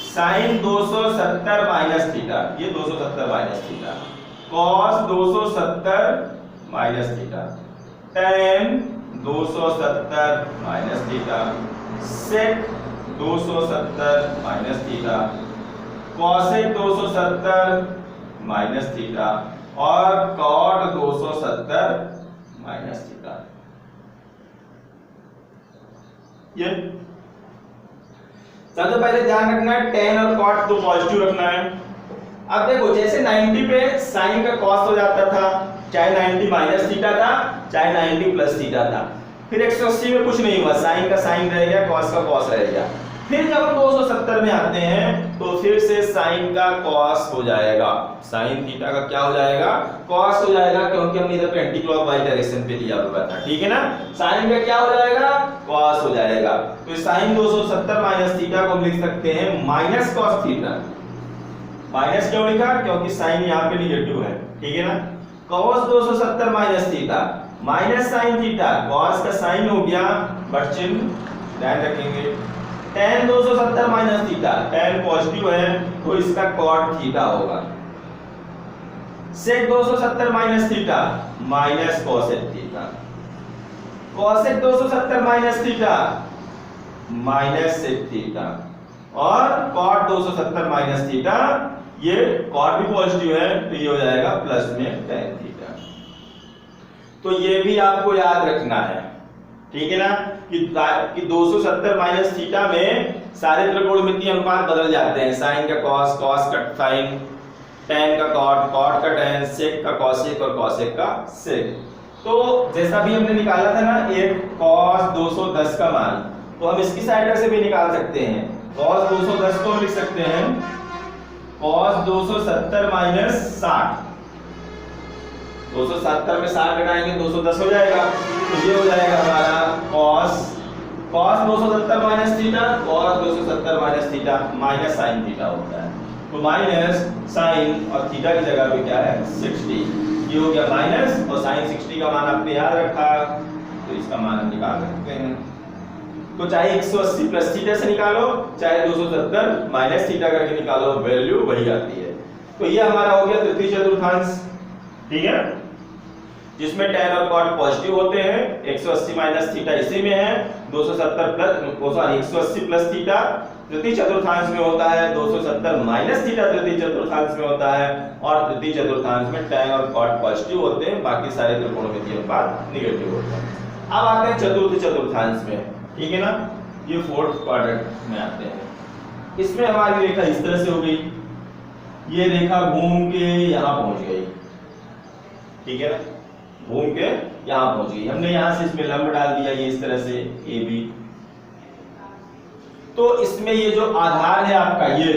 साइन 270 माइनस थीटा, ये 270 minus theta, cos 270 minus theta, tan 270 minus theta, sec 270 minus theta, cosec 270 minus theta और कॉट 270 माइनस थीटा। ये सबसे पहले ध्यान रखना है टेन और कॉट तो पॉजिटिव रखना है। अब देखो जैसे 90 पे साइन का कॉस हो जाता था, चाहे 90 माइनस थीटा था चाहे 90 प्लस थीटा था, फिर 180 में कुछ नहीं हुआ, साइन का साइन रह गया, कॉस का कॉस रह गया। फिर जब हम 270 में आते हैं तो फिर से साइन का कॉस हो जाएगा, साइन थीटा का क्या हो जाएगा, कॉस हो जाएगा, क्योंकि हमने इधर पे एंटी क्लॉकवाइज डायरेक्शन पे लिया हुआ था, ठीक है ना। साइन का क्या हो जाएगा, कॉस हो जाएगा। तो साइन 270 माइनस थीटा को हम लिख सकते हैं माइनस कॉस थीटा। माइनस क्यों लिखा, क्योंकि साइन यहाँ पे निगेटिव है, ठीक है ना। Cos 270 minus theta minus sine theta, cos का साइन हो गया बट चिन्ह ध्यान रखेंगे। tan 270 minus theta, tan positive है तो इसका cot थीटा होगा। sec 270 minus theta minus cosec theta, cosec 270 minus theta minus sec theta और cot 270 माइनस थीटा, ये cot भी पॉजिटिव है तो ये हो जाएगा प्लस में tan थीटा। तो ये भी आपको याद रखना है, ठीक है ना, कि 270 माइनस थीटा में सारे त्रिकोणमितीय अनुपात बदल जाते हैं। साइन का कॉस, कॉस का साइन, टेन का कॉट, कॉट का टेन, सेक का कॉसेक और कॉसेक का सेक। तो जैसा भी हमने निकाला था ना एक कॉस 210 का मान, तो हम इसकी साइड से भी निकाल सकते हैं। कॉस 210 को हम लिख सकते हैं कॉस 270 माइनस 60, 270 में 60 घटाएंगे 210 हो जाएगा, तो ये हो जाएगा हमारा cos 270 minus theta, cos 270 minus theta minus sine theta होता है। तो माइनस साइन और थीटा की जगह पे क्या है 60, ये हो गया माइनस, और साइन 60 का मान आपने याद रखा तो इसका मान हम निकाल सकते हैं। तो चाहे 180 प्लस थीटा से निकालो चाहे 270 माइनस थीटा करके निकालो, वैल्यू वही आती है। तो ये हमारा हो गया तृतीय चतुर्थांश, ठीक है, जिसमें tan और cot पॉजिटिव होते हैं। 180 माइनस थीटा इसी में है, 270 प्लस 180 प्लस थीटा तृतीय चतुर्थांश में होता है, 270 माइनस थीटा तृतीय चतुर्थांश में होता है, और तृतीय चतुर्थांश में tan और cot पॉजिटिव होते हैं, बाकी सारे त्रिकोणमितीय अनुपात नेगेटिव होते हैं। अब आते हैं चतुर्थ चतुर्थांश में, ठीक है ना, ये फोर्थ क्वाड्रेंट में आते हैं। इसमें हमारी रेखा इस तरह से हो गई, ये रेखा घूम के यहाँ पहुंच गई, ठीक है ना, घूम के यहाँ पहुंच गई। हमने यहाँ से इसमें लंब डाल दिया, ये इस तरह से ए बी। तो इसमें ये जो आधार है आपका, ये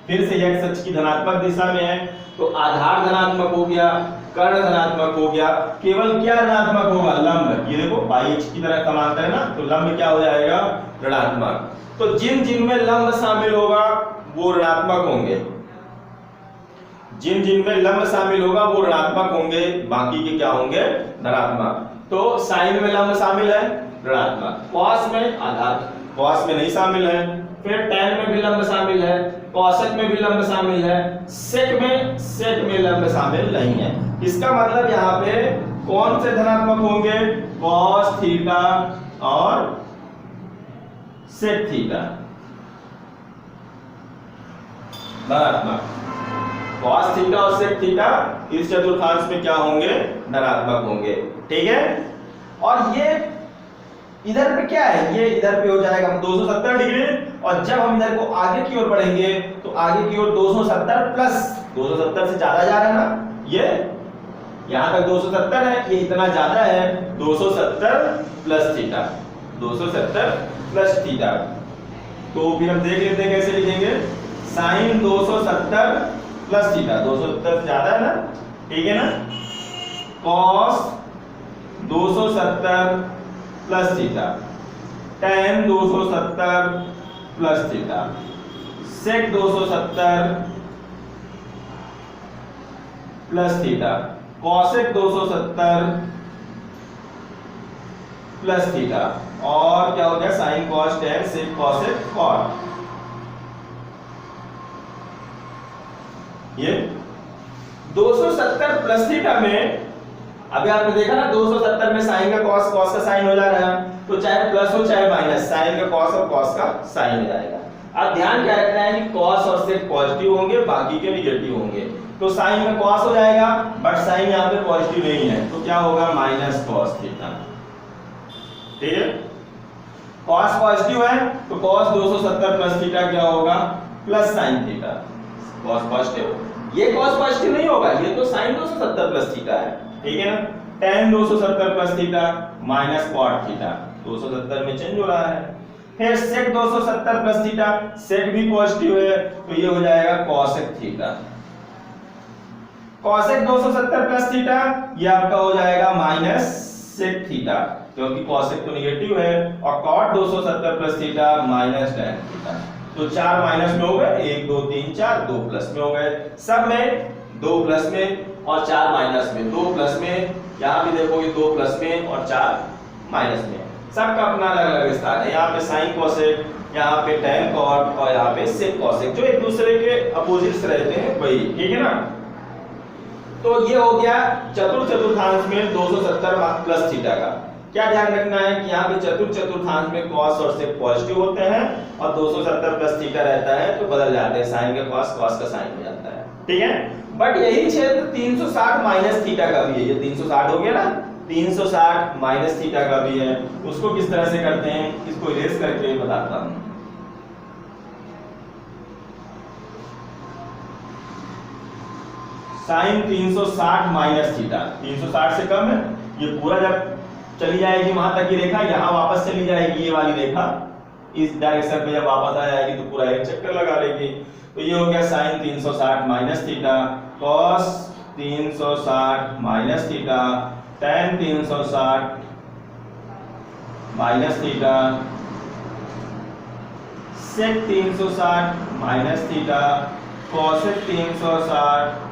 फिर से x अक्ष की धनात्मक दिशा में है, तो आधार धनात्मक हो गया, कर्ण धनात्मक हो गया, केवल क्या ऋणात्मक होगा, लंब। ये देखो बाई अक्ष की तरह समांतर है ना, तो लंब क्या हो जाएगा, ऋणात्मक। तो जिन जिन में लंब शामिल होगा वो ऋणात्मक होंगे, जिन जिन में लंब शामिल होगा वो ऋणात्मक होंगे, बाकी के क्या होंगे, धनात्मक। तो साइन में लंब शामिल है, ऋणात्मक, कॉस में आधार, कॉस में नहीं शामिल है, फिर tan में भी लंब शामिल है, cosec में भी लंब शामिल है, sec में लंब शामिल नहीं है। इसका मतलब यहाँ पे कौन से धनात्मक होंगे, cos थीटा और sec थीटा धनात्मक। cos थीटा और sec थीटा इस चतुर्थांश में क्या होंगे, धनात्मक होंगे। ठीक है, और ये इधर पे क्या है, ये इधर पे हो जाएगा 270 डिग्री, और जब हम इधर को आगे की ओर बढ़ेंगे तो आगे की ओर 270 प्लस 270 से ज्यादा जा रहा है ना, ये यहां तक 270 है, ये इतना ज्यादा है, 270 प्लस थीटा, 270 प्लस थीटा। तो फिर हम देख लेते हैं कैसे लिखेंगे, साइन 270 प्लस थीटा, 270 से ज्यादा है ना, ठीक है ना, cos 270 plus theta, tan 270 plus theta, sec 270 plus theta, cosec 270 plus theta, और क्या हो गया, sin cos tan sec cosec cot। ये 270 प्लस थीटा में अभी आपने देखा ना 270 में साइन का कॉस, कॉस का साइन हो जा रहा है, तो चाहे प्लस हो चाहे माइनस, साइन का कॉस और कॉस का साइन हो जाएगा। अब ध्यान क्या रखना है कि कॉस और सेक पॉजिटिव होंगे, बाकी के निगेटिव होंगे, तो साइन में कॉस हो जाएगा, बट साइन यहाँ पे पॉजिटिव नहीं है, तो क्या होगा, माइनस कॉस थीटा। ठीक है, कॉस पॉजिटिव है तो कॉस 270 प्लस थीटा क्या होगा, plus sign theta. Cos positive, ये कॉस पॉजिटिव नहीं होगा, ये तो साइन 270 प्लस थीटा है, ठीक है ना, tan 270 plus theta minus cot theta, 270 में चेंज हो रहा है। फिर sec 270 प्लस थीटा, sec भी पॉजिटिव है तो ये हो जाएगा cosec theta, cosec 270 plus theta ये आपका हो जाएगा माइनस sec थीटा, क्योंकि cosec तो नेगेटिव है, और cot 270 plus theta minus tan theta. तो 4 माइनस में हो गए, 1 2 3 4, 2 प्लस में हो गए, सब में 2 प्लस में और 4 माइनस में, 2 प्लस में, यहाँ भी देखोगे 2 प्लस में और 4 माइनस में, सबका अपना अलग अलग स्थान है। यहाँ पे साइन कोसेक, यहाँ पे tan cot और यहाँ पे sec कोसेक, जो एक दूसरे के अपोजिट्स रहते हैं वही, ठीक है ना। तो ये हो गया चतुर्थांश में 270 प्लस थीटा का। क्या ध्यान रखना है कि यहाँ पे चतुर्थांश में cos और sec पॉजिटिव होते हैं, और 270 प्लस थीटा रहता है तो बदल जाते हैं, साइन का cos, cos का साइन हो जाता है, ठीक है। बट यही क्षेत्र 360 माइनस थीटा का भी है, ये 360 हो गया ना, 360 माइनस थीटा का भी है। उसको किस तरह से करते हैं, इसको इरेज करके बताता हूं। साइन 360 माइनस थीटा, 360 से कम है, ये पूरा जब चली जाएगी वहां तक की रेखा, यहाँ वापस चली जाएगी ये वाली रेखा, इस डायरेक्शन पे जब वापस आ जाएगी तो पूरा एक चक्कर लगा लेगी। तो ये हो गया sine 360 minus theta, cos 360 minus theta, tan 360 minus theta, sec 360 minus theta, cosec 360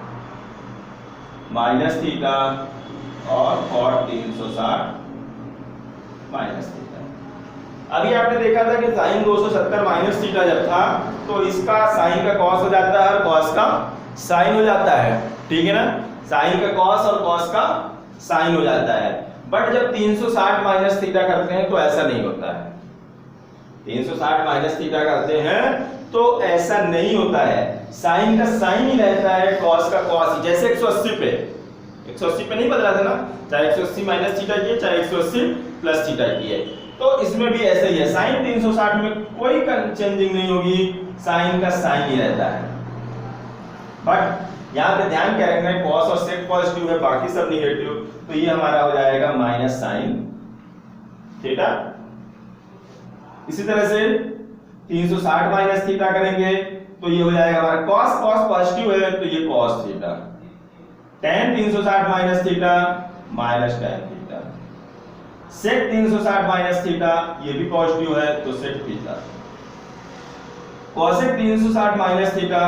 minus theta, और cot 360 माइनस थीटा। अभी आपने देखा था कि साइन 270 माइनस थीटा जब था तो इसका साइन का कॉस हो जाता है और कॉस का साइन हो जाता है, ठीक है ना, साइन का कॉस और कॉस का साइन हो जाता है। बट जब 360 माइनस थीटा करते हैं तो ऐसा नहीं होता है, 360 माइनस थीटा करते हैं तो ऐसा नहीं होता है, साइन का साइन ही रहता है, कॉस का कॉस ही। जैसे 180 पे नहीं बदला था ना, चाहे 180 माइनस थीटा की है चाहे 180 प्लस थीटा की है, तो इसमें भी ऐसे ही है, साइन 360 में कोई चेंजिंग नहीं होगी, साइन का साइन ही रहता है। बट यहाँ पे ध्यान क्या रखना है, कॉस और सेक पॉजिटिव है, बाकी सब निगेटिव, तो ये हमारा हो जाएगा माइनस साइन थीटा। इसी तरह से 360 माइनस थीटा करेंगे तो ये हो जाएगा हमारा कॉस, कॉस पॉजिटिव है तो ये cos theta, tan 360 minus theta minus tan theta, sec 360 minus theta ये भी पॉजिटिव है तो sec theta, cosec 360 minus theta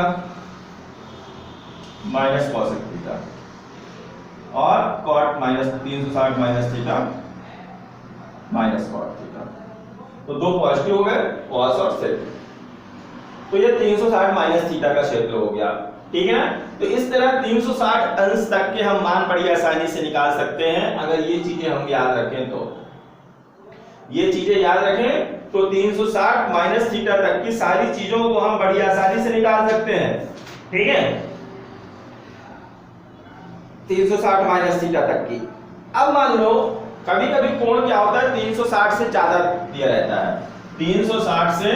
minus cosec theta, और cot minus 360 minus theta minus cot theta. तो दो पॉजिटिव हो गए, cos और sec। तो ये 360 माइनस थीटा का क्षेत्र हो गया, ठीक है ना। तो इस तरह 360 अंश तक के हम मान बड़ी आसानी से निकाल सकते हैं, अगर ये चीजें हम याद रखें तो। ये चीजें याद रखें तो 360 माइनस थीटा तक की सारी चीजों को हम बड़ी आसानी से निकाल सकते हैं, ठीक है। 360 माइनस थीटा तक की। अब मान लो कभी कभी कोण क्या होता है 360 से ज्यादा दिया रहता है, 360 से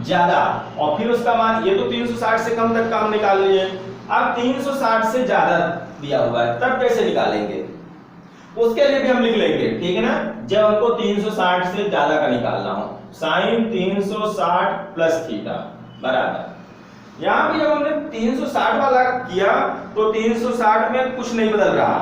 ज्यादा, और फिर उसका मान, ये तो 360 से कम तक का हम निकाल लिए, अब 360 से ज्यादा दिया हुआ है तब कैसे निकालेंगे, उसके लिए भी हम लिख लेंगे, ठीक है ना। जब हमको 360 से ज्यादा का निकालना हो, साइन 360 प्लस थीटा बराबर, यहां भी जब हमने 360 वाला किया तो 360 में कुछ नहीं बदल रहा,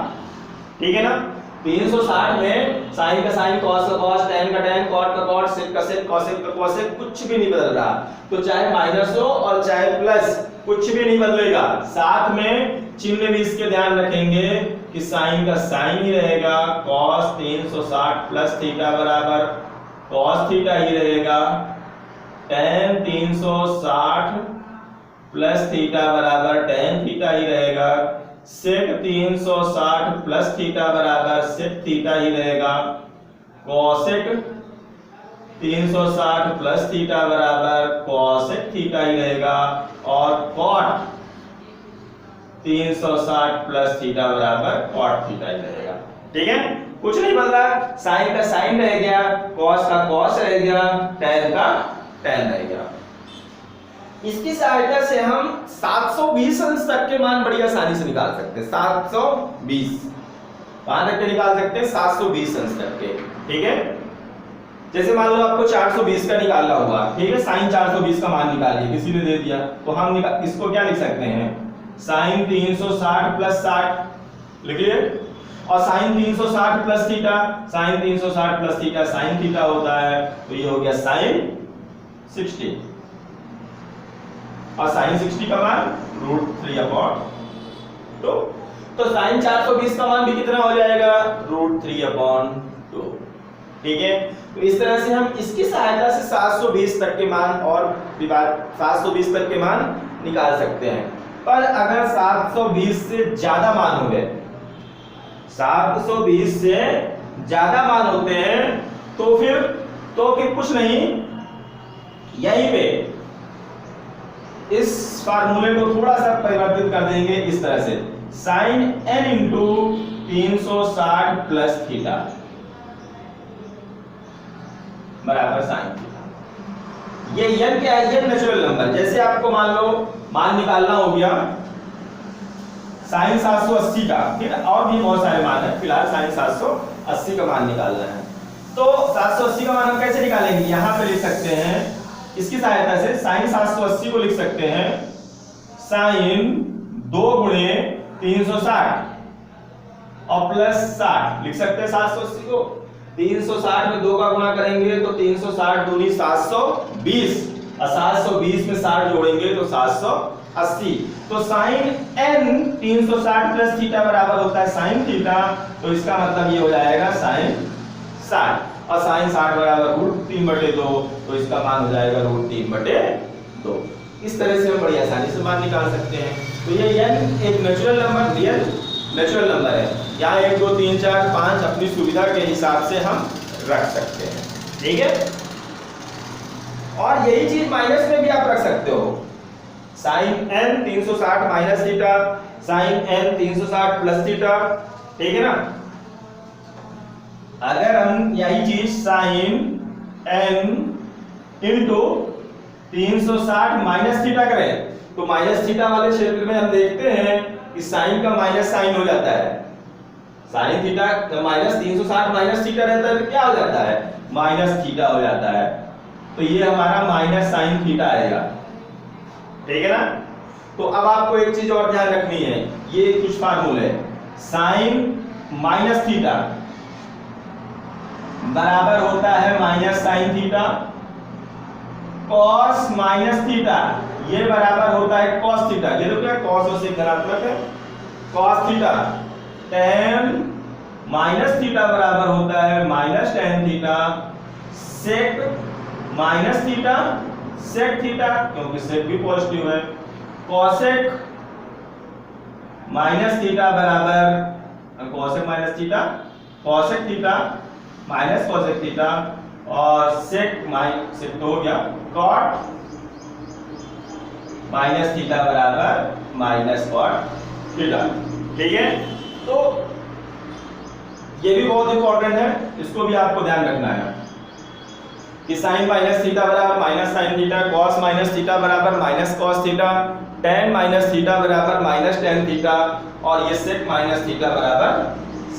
ठीक है ना। 360 में साइन का साइन, कॉस का कॉस, टैन का टैन, कॉट का कॉट, सेक का सेक, कॉसेक का कॉसेक, कुछ भी नहीं बदल रहा। तो चाहे माइनस हो और चाहे प्लस, कुछ भी नहीं बदलेगा। साथ में चिन्ह भी इसके ध्यान रखेंगे कि साइन का साइन ही रहेगा, कॉस 360 प्लस थीटा बराबर कॉस थीटा ही रहेगा, टैन 360 प्लस थीटा बराबर टैन थीटा ही रहेगा, सेक 360 प्लस थीटा बराबर सेक थीटा ही रहेगा, कॉसेक 360 प्लस थीटा बराबर कॉसेक थीटा ही रहेगा, और कॉट 360 प्लस थीटा बराबर कॉट थीटा ही रहेगा, ठीक है। कुछ नहीं बदला, साइन का साइन रह गया, कॉस का कॉस रह गया, टैन का टैन रह गया। इसकी सहायता से हम 720 अंश तक के मान बड़ी आसानी से निकाल सकते हैं। 720 कहां तक के निकाल सकते हैं, 720 अंश तक के, ठीक है। जैसे मान लो आपको 420 का निकालना हुआ, ठीक है, साइन 420 का मान निकालिए, किसी ने दे दिया तो हम इसको क्या लिख सकते हैं, साइन 360 प्लस 60 लिख लिए, और sine 360 plus theta, sine 360 plus theta sine theta होता है, तो ये हो गया साइन 60, और साइन 60 का मान √3/2। तो साइन 420 का मान भी कितना हो जाएगा, √3/2, ठीक है। तो इस तरह से हम इसकी सहायता से 720 तक के मान और 720 तक के मान निकाल सकते हैं। पर अगर 720 से ज्यादा मान हो गए, 720 से ज्यादा मान होते हैं तो फिर कुछ नहीं, यहीं पे इस फार्मूले को थोड़ा सा परिवर्तित कर देंगे इस तरह से, sine n into 360 plus theta बराबर साइन थीटा। ये n क्या है, ये नेचुरल नंबर। जैसे आपको मान लो मान निकालना हो गया साइन 780 का, फिर और भी बहुत सारे मान है, फिलहाल साइन 780 का मान निकालना है। तो 780 का मान हम कैसे निकालेंगे, यहां पे लिख सकते हैं इसकी सहायता से, साइन 780 को लिख सकते हैं साइन 2 गुणे 360 और प्लस 60 लिख सकते हैं 780 को। 360 में 2 का गुणा करेंगे तो 360 दूनी 720, और 720 में 60 जोड़ेंगे तो 780। तो साइन n 360 प्लस थीटा बराबर होता है साइन थीटा, तो इसका मतलब ये हो जाएगा साइन 60, और साइन 60 बराबर √3/2, तो इसका मान हो जाएगा √3/2। इस तरह से हम बड़ी आसानी से मान निकाल सकते हैं। तो ये n एक natural number, real natural number है, यहाँ 1 2 3 4 5 अपनी सुविधा के हिसाब से हम रख सकते हैं, ठीक है। और यही चीज माइनस में भी आप रख सकते हो, sine n 360 minus theta, sine n 360 plus theta, ठीक है ना। अगर हम यही चीज sine n into 360 minus theta करें तो माइनस थीटा वाले क्षेत्र में हम देखते हैं कि साइन का माइनस साइन हो जाता है, sine theta minus 360 minus theta रहता है तो क्या हो जाता है, माइनस थीटा हो जाता है। तो ये हमारा माइनस साइन थीटा आएगा, ठीक है ना। तो अब आपको एक चीज और ध्यान रखनी है, ये कुछ फार्मूले, साइन माइनस थीटा बराबर होता है minus sine theta, cos minus theta ये बराबर होता है कॉस थीटा, ये तो क्या कॉस और सेक धनात्मक है, cos theta, tan minus theta बराबर होता है minus tan theta, sec minus theta sec theta क्योंकि सेक भी पॉजिटिव है, कॉसेक माइनस थीटा बराबर cosec minus theta, cosec theta minus cosec theta, और सेक सेक तो हो गया, कॉट माइनस थीटा बराबर माइनस कॉट थीटा, ठीक है। तो ये भी बहुत इंपॉर्टेंट है, इसको भी आपको ध्यान रखना है कि साइन माइनस थीटा बराबर minus sine theta, cos minus theta बराबर minus cos theta, tan minus theta बराबर माइनस टेन थीटा, और ये सेक माइनस थीटा बराबर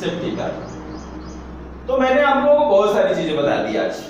सेक थीटा। तो मैंने आप लोगों को बहुत सारी चीजें बता दी आज।